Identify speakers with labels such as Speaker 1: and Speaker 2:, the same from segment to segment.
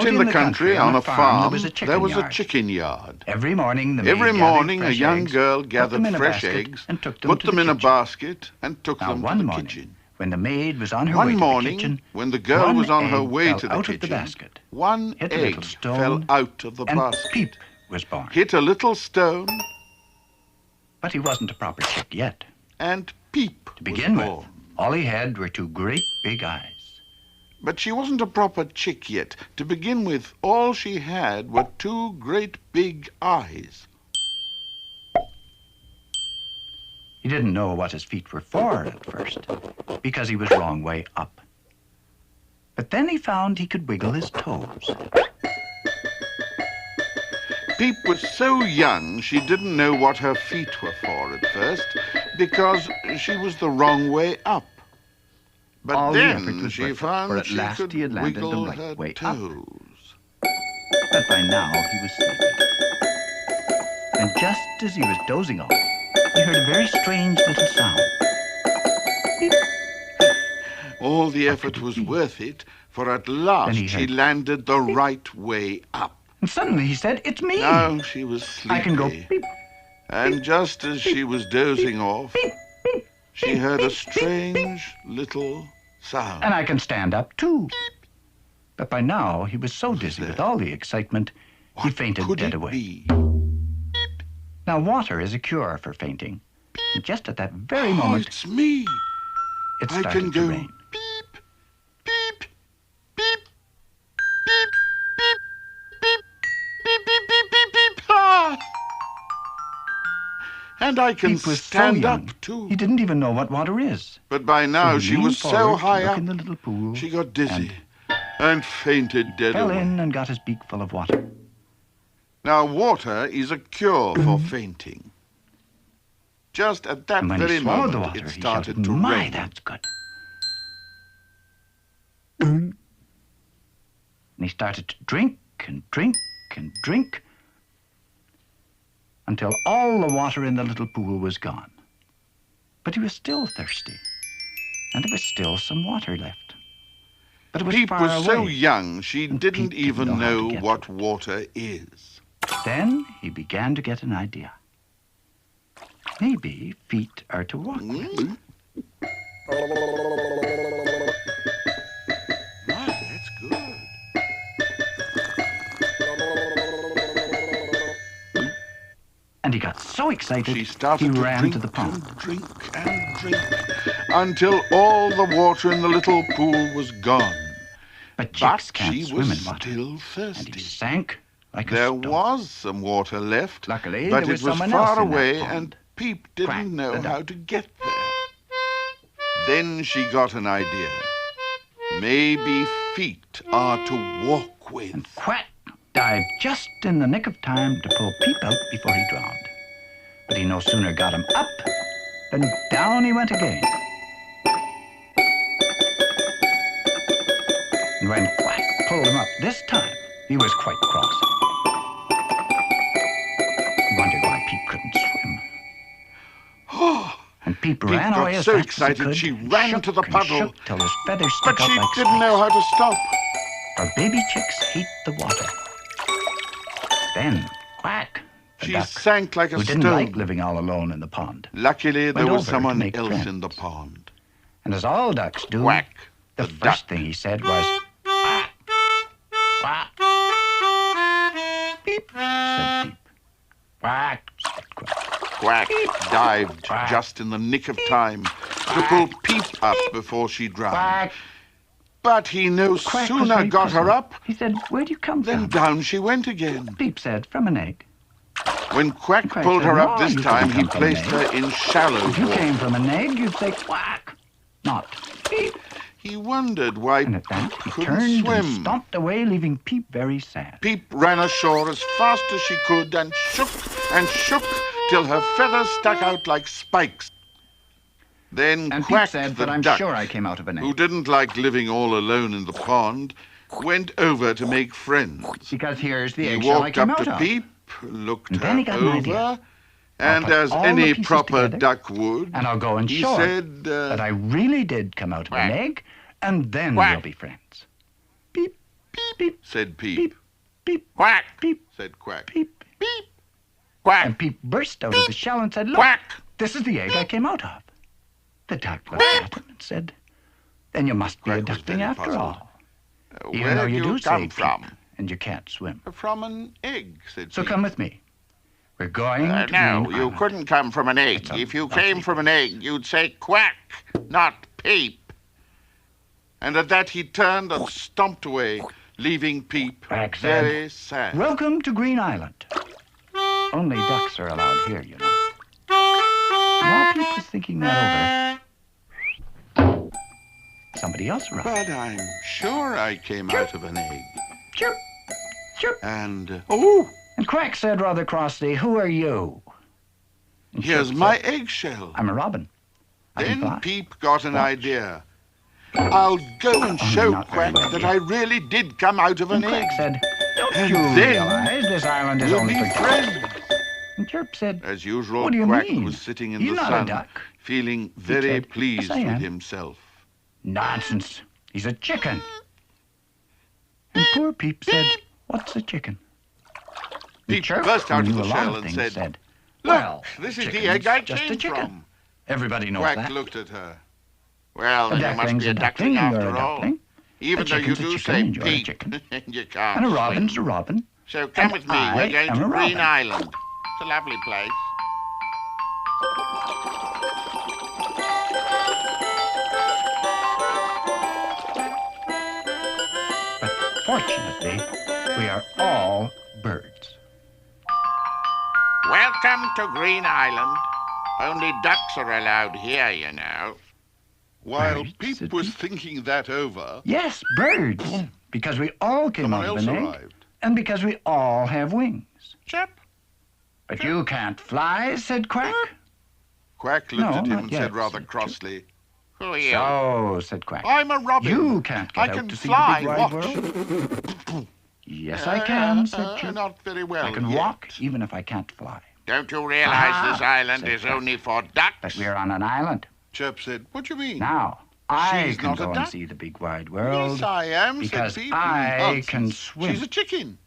Speaker 1: in the country, on a farm,
Speaker 2: there was
Speaker 1: a chicken yard.
Speaker 2: Every morning,
Speaker 1: A young girl gathered fresh eggs, put them in a basket, and took them to the kitchen.
Speaker 2: When the maid was on her
Speaker 1: One
Speaker 2: way to the
Speaker 1: morning,
Speaker 2: kitchen,
Speaker 1: when the girl was on her
Speaker 2: egg
Speaker 1: way
Speaker 2: fell
Speaker 1: to the
Speaker 2: out of
Speaker 1: kitchen,
Speaker 2: basket,
Speaker 1: one
Speaker 2: hit a
Speaker 1: egg
Speaker 2: little stone,
Speaker 1: fell out of the
Speaker 2: and
Speaker 1: basket.
Speaker 2: Peep was born.
Speaker 1: Hit a little stone,
Speaker 2: But he wasn't a proper chick yet.
Speaker 1: and Peep
Speaker 2: To begin
Speaker 1: was
Speaker 2: with,
Speaker 1: born.
Speaker 2: all he had were two great big eyes.
Speaker 1: But she wasn't a proper chick yet. To begin with, all she had were two great big eyes.
Speaker 2: He didn't know what his feet were for at first, because he was wrong way up. But then he found he could wiggle his toes.
Speaker 1: Peep was so young she didn't know what her feet were for at first, because she was the wrong way up. But
Speaker 2: All the effort
Speaker 1: then
Speaker 2: was
Speaker 1: she
Speaker 2: worth it, for
Speaker 1: found
Speaker 2: at
Speaker 1: she
Speaker 2: last
Speaker 1: could
Speaker 2: he had landed the
Speaker 1: wiggle
Speaker 2: right
Speaker 1: her
Speaker 2: way up.
Speaker 1: toes.
Speaker 2: But by now he was sleepy. And just as he was dozing off, he heard a very strange little sound. Beep.
Speaker 1: All the
Speaker 2: What
Speaker 1: effort
Speaker 2: could it
Speaker 1: was
Speaker 2: be?
Speaker 1: worth it, for at last
Speaker 2: he
Speaker 1: she
Speaker 2: heard
Speaker 1: landed the right way up.
Speaker 2: And suddenly he said, "It's me!
Speaker 1: Now she was sleepy.
Speaker 2: I can go beep,
Speaker 1: And just as she was dozing off,
Speaker 2: beep, beep,
Speaker 1: she heard a strange little sound.
Speaker 2: and I can stand up too." But by now he was so dizzy with all the excitement, he fainted
Speaker 1: Could
Speaker 2: dead
Speaker 1: it
Speaker 2: away.
Speaker 1: be?
Speaker 2: Now water is a cure for fainting. And just at that very
Speaker 1: Oh,
Speaker 2: moment,
Speaker 1: it's me.
Speaker 2: it
Speaker 1: I
Speaker 2: started
Speaker 1: can
Speaker 2: to
Speaker 1: go
Speaker 2: rain.
Speaker 1: beep, beep, beep, beep, beep, beep, beep, beep, beep, beep, beep. Ah! And I can
Speaker 2: Peep was
Speaker 1: stand
Speaker 2: so
Speaker 1: up
Speaker 2: young,
Speaker 1: too.
Speaker 2: he didn't even know what water is.
Speaker 1: But by now
Speaker 2: So he
Speaker 1: she
Speaker 2: leaned
Speaker 1: was so
Speaker 2: forward to
Speaker 1: high
Speaker 2: look
Speaker 1: up,
Speaker 2: in the little pool,
Speaker 1: she got dizzy and fainted dead
Speaker 2: fell
Speaker 1: away.
Speaker 2: in and got his beak full of water.
Speaker 1: Now, water is a cure for fainting. Just at that
Speaker 2: And when
Speaker 1: very
Speaker 2: he swallowed the
Speaker 1: moment,
Speaker 2: water,
Speaker 1: it
Speaker 2: he
Speaker 1: started
Speaker 2: shouted,
Speaker 1: to
Speaker 2: "My,
Speaker 1: rain.
Speaker 2: that's good." And he started to drink and drink and drink until all the water in the little pool was gone. But he was still thirsty, and there was still some water left. But it was
Speaker 1: Peep
Speaker 2: far
Speaker 1: was
Speaker 2: away.
Speaker 1: so young she
Speaker 2: and
Speaker 1: didn't
Speaker 2: Peep didn't
Speaker 1: even
Speaker 2: know how to
Speaker 1: know
Speaker 2: get
Speaker 1: what
Speaker 2: to
Speaker 1: water is.
Speaker 2: Then he began to get an idea. Maybe feet are to walk with.
Speaker 1: Mm. My, that's good.
Speaker 2: And he got so excited,
Speaker 1: She started
Speaker 2: he
Speaker 1: to
Speaker 2: ran
Speaker 1: drink
Speaker 2: to the pond.
Speaker 1: and drink and drink until all the water in the little pool was gone.
Speaker 2: But chicks
Speaker 1: But
Speaker 2: can't
Speaker 1: she
Speaker 2: swim
Speaker 1: was
Speaker 2: in water.
Speaker 1: still
Speaker 2: And
Speaker 1: thirsty.
Speaker 2: he sank like a
Speaker 1: There
Speaker 2: stone.
Speaker 1: was some water left,
Speaker 2: Luckily,
Speaker 1: but
Speaker 2: there
Speaker 1: it
Speaker 2: was
Speaker 1: was
Speaker 2: someone
Speaker 1: far
Speaker 2: else in that
Speaker 1: away
Speaker 2: pond.
Speaker 1: and Peep didn't
Speaker 2: Quack,
Speaker 1: know
Speaker 2: the duck.
Speaker 1: how to get there. Then she got an idea. Maybe feet are to walk with.
Speaker 2: And Quack dived just in the nick of time to pull Peep out before he drowned. But he no sooner got him up than down he went again. And when Quack pulled him up this time, he was quite cross. He wondered why Peep couldn't swim. And Peep
Speaker 1: Peep
Speaker 2: ran
Speaker 1: got
Speaker 2: away as
Speaker 1: so
Speaker 2: fast
Speaker 1: excited
Speaker 2: as he could,
Speaker 1: she
Speaker 2: and
Speaker 1: ran
Speaker 2: shook
Speaker 1: to the
Speaker 2: and
Speaker 1: puddle.
Speaker 2: shook till his feathers
Speaker 1: But
Speaker 2: stuck out
Speaker 1: she
Speaker 2: like
Speaker 1: didn't know how to stop.
Speaker 2: For baby chicks hate the water. Then Quack, the
Speaker 1: She
Speaker 2: duck,
Speaker 1: sank like a
Speaker 2: who didn't
Speaker 1: stone.
Speaker 2: like living all alone in the pond,
Speaker 1: Luckily, there
Speaker 2: went
Speaker 1: was
Speaker 2: over to
Speaker 1: someone
Speaker 2: make
Speaker 1: else
Speaker 2: friends.
Speaker 1: in the pond.
Speaker 2: and as all ducks do,
Speaker 1: Quack,
Speaker 2: the
Speaker 1: the
Speaker 2: first
Speaker 1: duck.
Speaker 2: thing he said was, "Quack, quack." Beep, said Peep. Quack, said Quack.
Speaker 1: Quack dived
Speaker 2: Quack.
Speaker 1: just in the nick of time to pull Peep up before she drowned.
Speaker 2: Quack.
Speaker 1: But he no
Speaker 2: Quack was
Speaker 1: sooner
Speaker 2: very
Speaker 1: got her
Speaker 2: puzzled.
Speaker 1: up
Speaker 2: He said, "Where do you come
Speaker 1: than
Speaker 2: from?"
Speaker 1: down she went again.
Speaker 2: Peep said, "From an egg."
Speaker 1: When Quack
Speaker 2: Quack
Speaker 1: pulled
Speaker 2: said,
Speaker 1: her up
Speaker 2: "No,
Speaker 1: this
Speaker 2: you
Speaker 1: time,
Speaker 2: couldn't
Speaker 1: he
Speaker 2: come from an
Speaker 1: placed
Speaker 2: egg.
Speaker 1: her in shallow
Speaker 2: If you
Speaker 1: water.
Speaker 2: came from an egg, you'd say quack, not Peep.
Speaker 1: He wondered why
Speaker 2: And at that, he
Speaker 1: couldn't
Speaker 2: turned
Speaker 1: swim.
Speaker 2: and stomped away, leaving Peep very sad.
Speaker 1: Peep ran ashore as fast as she could and shook till her feathers stuck out like spikes. Then
Speaker 2: And
Speaker 1: Quack
Speaker 2: Peep said,
Speaker 1: the
Speaker 2: "But I'm
Speaker 1: duck,
Speaker 2: sure I came out of an
Speaker 1: who
Speaker 2: egg."
Speaker 1: didn't like living all alone in the pond, went over to make friends.
Speaker 2: Because here's the
Speaker 1: He
Speaker 2: eggshell I
Speaker 1: walked
Speaker 2: came
Speaker 1: up
Speaker 2: out
Speaker 1: to
Speaker 2: of.
Speaker 1: Peep, looked
Speaker 2: And
Speaker 1: her
Speaker 2: then he got an
Speaker 1: over,
Speaker 2: idea.
Speaker 1: and
Speaker 2: I'll put
Speaker 1: as
Speaker 2: all the
Speaker 1: any
Speaker 2: pieces
Speaker 1: proper
Speaker 2: together,
Speaker 1: duck would,
Speaker 2: And I'll go and
Speaker 1: he
Speaker 2: show her
Speaker 1: said,
Speaker 2: that I really did come out of an
Speaker 1: quack.
Speaker 2: egg, and then
Speaker 1: Quack.
Speaker 2: we'll be friends. Beep, Peep,
Speaker 1: said Peep.
Speaker 2: peep, peep,
Speaker 3: Quack!
Speaker 2: peep,
Speaker 1: Said Quack.
Speaker 2: peep.
Speaker 3: Beep! Quack!
Speaker 2: And Peep burst out of the shell and said, "Look,
Speaker 3: Quack!
Speaker 2: this is the egg I came out of." The duck looked at him and said, "Then you must be a
Speaker 1: Quack was
Speaker 2: duckling
Speaker 1: very
Speaker 2: after
Speaker 1: puzzled.
Speaker 2: all. Even
Speaker 1: Where
Speaker 2: though
Speaker 1: did
Speaker 2: you do
Speaker 1: you
Speaker 2: say
Speaker 1: come
Speaker 2: peep,
Speaker 1: from?
Speaker 2: and you can't swim.
Speaker 1: From an egg, said
Speaker 2: So
Speaker 1: Peep.
Speaker 2: come with me. We're going to
Speaker 3: No,
Speaker 2: Green
Speaker 3: you
Speaker 2: Island."
Speaker 3: couldn't come from an egg.
Speaker 2: It's a
Speaker 3: If you
Speaker 2: lovely
Speaker 3: came from an
Speaker 2: place.
Speaker 3: egg, you'd say quack, not peep.
Speaker 1: And at that he turned and stomped away, leaving Peep
Speaker 2: Quack said,
Speaker 1: very sad.
Speaker 2: "Welcome to Green Island. Only ducks are allowed here, you know." While Peep was thinking that over, somebody else arrived.
Speaker 1: But I'm sure I came out of an egg.
Speaker 2: Chirp, chirp.
Speaker 1: And,
Speaker 2: And Quack said rather crossly, "Who are you?" And
Speaker 1: here's
Speaker 2: Chirp
Speaker 1: my
Speaker 2: said,
Speaker 1: eggshell.
Speaker 2: "I'm a robin. I can
Speaker 1: Then
Speaker 2: fly."
Speaker 1: Peep got an
Speaker 2: Watch.
Speaker 1: idea. I'll go and show
Speaker 2: not very
Speaker 1: Quack
Speaker 2: well
Speaker 1: that
Speaker 2: yet.
Speaker 1: I really did come out of
Speaker 2: And
Speaker 1: an egg.
Speaker 2: Quack said, "Don't
Speaker 1: And
Speaker 2: you
Speaker 1: then
Speaker 2: realize this island is
Speaker 1: We'll
Speaker 2: only
Speaker 1: be
Speaker 2: for ducks?"
Speaker 1: friends.
Speaker 2: And Chirp said,
Speaker 1: As usual,
Speaker 2: "What do you
Speaker 1: Quack
Speaker 2: mean?
Speaker 1: was sitting in
Speaker 2: He's
Speaker 1: the
Speaker 2: not a
Speaker 1: sun,
Speaker 2: duck."
Speaker 1: feeling very
Speaker 2: said,
Speaker 1: pleased
Speaker 2: "Yes, I
Speaker 1: with
Speaker 2: am."
Speaker 1: himself.
Speaker 2: "Nonsense. He's a chicken." And poor Peep said, "What's a chicken?" And
Speaker 1: Peep
Speaker 2: Chirp,
Speaker 1: burst
Speaker 2: who
Speaker 1: out of
Speaker 2: knew
Speaker 1: the
Speaker 2: a lot
Speaker 1: shell
Speaker 2: of
Speaker 1: and
Speaker 2: things,
Speaker 1: said,
Speaker 2: "Look,
Speaker 1: Look, this is the
Speaker 2: chicken's
Speaker 1: egg I
Speaker 2: just a
Speaker 1: came
Speaker 2: chicken.
Speaker 1: from.
Speaker 2: Everybody knows
Speaker 1: Quack
Speaker 2: that.
Speaker 1: looked at her.
Speaker 3: Well,
Speaker 2: A
Speaker 3: then you must
Speaker 2: duckling's
Speaker 3: be a
Speaker 2: a
Speaker 3: duckling
Speaker 2: duckling, and you're
Speaker 3: after
Speaker 2: a
Speaker 3: all.
Speaker 2: duckling.
Speaker 3: Even
Speaker 2: A
Speaker 3: though you
Speaker 2: chicken's a
Speaker 3: do
Speaker 2: chicken,
Speaker 3: say
Speaker 2: and you're a
Speaker 3: peep,
Speaker 2: chicken.
Speaker 3: you can't
Speaker 2: And a
Speaker 3: swing.
Speaker 2: robin's a robin.
Speaker 3: So come
Speaker 2: and
Speaker 3: with me.
Speaker 2: I
Speaker 3: We're going
Speaker 2: am
Speaker 3: to
Speaker 2: a
Speaker 3: Green
Speaker 2: robin.
Speaker 3: Island. It's a lovely place.
Speaker 2: But fortunately, we are all birds.
Speaker 3: Welcome to Green Island. Only ducks are allowed here, you know.
Speaker 1: While
Speaker 2: Birds,
Speaker 1: Peep
Speaker 2: said
Speaker 1: was
Speaker 2: Peep.
Speaker 1: thinking that over,
Speaker 2: Yes, birds. Because we all came
Speaker 1: someone
Speaker 2: out of
Speaker 1: else
Speaker 2: an egg.
Speaker 1: arrived.
Speaker 2: And because we all have wings.
Speaker 3: Chip.
Speaker 2: But you can't fly, said Quack.
Speaker 1: Quack looked
Speaker 2: No,
Speaker 1: at him
Speaker 2: not
Speaker 1: and
Speaker 2: yet,
Speaker 1: said rather
Speaker 2: said
Speaker 1: crossly,
Speaker 3: Who are you?
Speaker 2: So, said Quack.
Speaker 1: I'm a robin.
Speaker 2: You can't get
Speaker 1: I
Speaker 2: out
Speaker 1: can
Speaker 2: to see
Speaker 1: fly,
Speaker 2: the big wide
Speaker 1: watch.
Speaker 2: world. Yes, I can, said Chirp.
Speaker 1: Not very well
Speaker 2: I can
Speaker 1: yet.
Speaker 2: walk even if I can't fly.
Speaker 3: Don't you realize
Speaker 2: Aha,
Speaker 3: this island
Speaker 2: said
Speaker 3: is
Speaker 2: Quack.
Speaker 3: only for
Speaker 2: But
Speaker 3: ducks?
Speaker 2: we're on an island.
Speaker 1: Chirp said, what do you mean?
Speaker 2: Now, I
Speaker 1: She's
Speaker 2: can
Speaker 1: not a
Speaker 2: go and
Speaker 1: duck.
Speaker 2: see the big wide world.
Speaker 1: Yes, I am,
Speaker 2: because
Speaker 1: said Peep.
Speaker 2: I
Speaker 1: Nonsense.
Speaker 2: can swim.
Speaker 1: She's a chicken.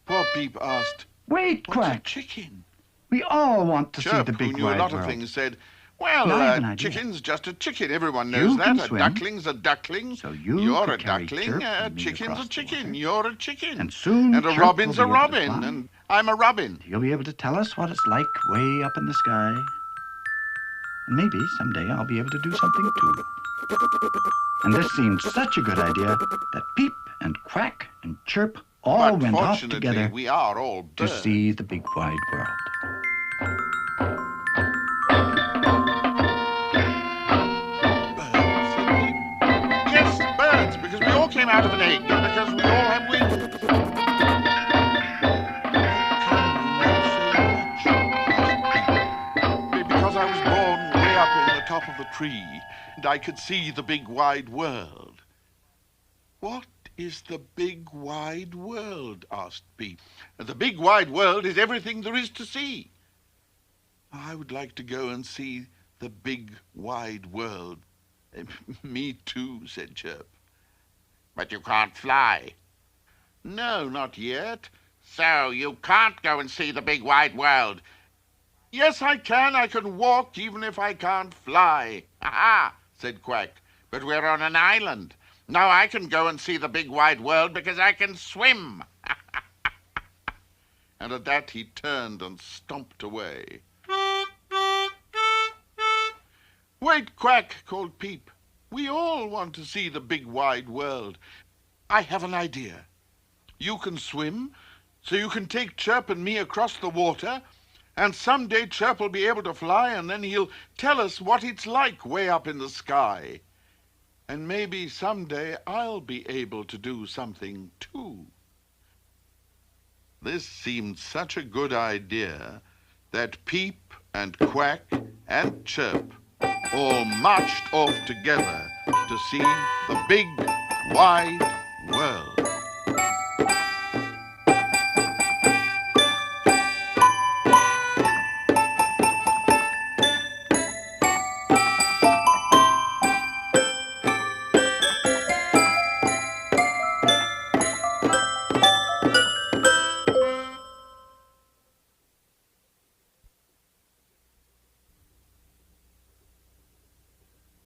Speaker 1: Poor Peep asked,
Speaker 2: Wait,
Speaker 1: what's a
Speaker 2: Quack.
Speaker 1: chicken?
Speaker 2: We all want to see
Speaker 1: Chirp,
Speaker 2: the
Speaker 1: who
Speaker 2: big
Speaker 1: knew a
Speaker 2: wide
Speaker 1: lot
Speaker 2: world.
Speaker 1: of things, said, well,
Speaker 2: Now I have an idea.
Speaker 1: chicken's just a chicken. Everyone knows
Speaker 2: You
Speaker 1: that.
Speaker 2: can
Speaker 1: A
Speaker 2: swim.
Speaker 1: duckling's a duckling.
Speaker 2: So you
Speaker 1: You're
Speaker 2: could
Speaker 1: a
Speaker 2: carry
Speaker 1: duckling.
Speaker 2: Chirp
Speaker 1: A
Speaker 2: and me
Speaker 1: chicken's
Speaker 2: across
Speaker 1: a
Speaker 2: the
Speaker 1: chicken.
Speaker 2: water.
Speaker 1: You're a chicken.
Speaker 2: And soon
Speaker 1: And a
Speaker 2: Chirp
Speaker 1: robin's
Speaker 2: will
Speaker 1: a
Speaker 2: be able to
Speaker 1: robin.
Speaker 2: fly.
Speaker 1: And I'm a robin.
Speaker 2: You'll be able to tell us what it's like way up in the sky. And maybe someday I'll be able to do something too. And this seemed such a good idea that Peep and Quack and Chirp all
Speaker 1: But
Speaker 2: went off
Speaker 1: fortunately,
Speaker 2: together
Speaker 1: we are all
Speaker 2: to
Speaker 1: birds.
Speaker 2: see the big wide world.
Speaker 1: Birds, said Peep. Yes, birds, because we all came out of an egg, and because we all have wings. Because I was born way up in the top of the tree, and I could see the big wide world. What is the big wide world? Asked Peep. The big wide world is everything there is to see. I would like to go and see the big wide world. Me too, said Chirp.
Speaker 3: But you can't fly.
Speaker 1: No, not yet.
Speaker 3: So you can't go and see the big wide world.
Speaker 1: Yes, I can. I can walk even if I can't fly.
Speaker 3: Aha,
Speaker 1: Said Quack.
Speaker 3: but we're on an island. Now I can go and see the big wide world because I can swim.
Speaker 1: And at that he turned and stomped away. Wait, Quack, called Peep. We all want to see the big wide world. I have an idea. You can swim, so you can take Chirp and me across the water, and someday Chirp will be able to fly, and then he'll tell us what it's like way up in the sky. And maybe someday I'll be able to do something too. This seemed such a good idea that Peep and Quack and Chirp all marched off together to see the big wide world.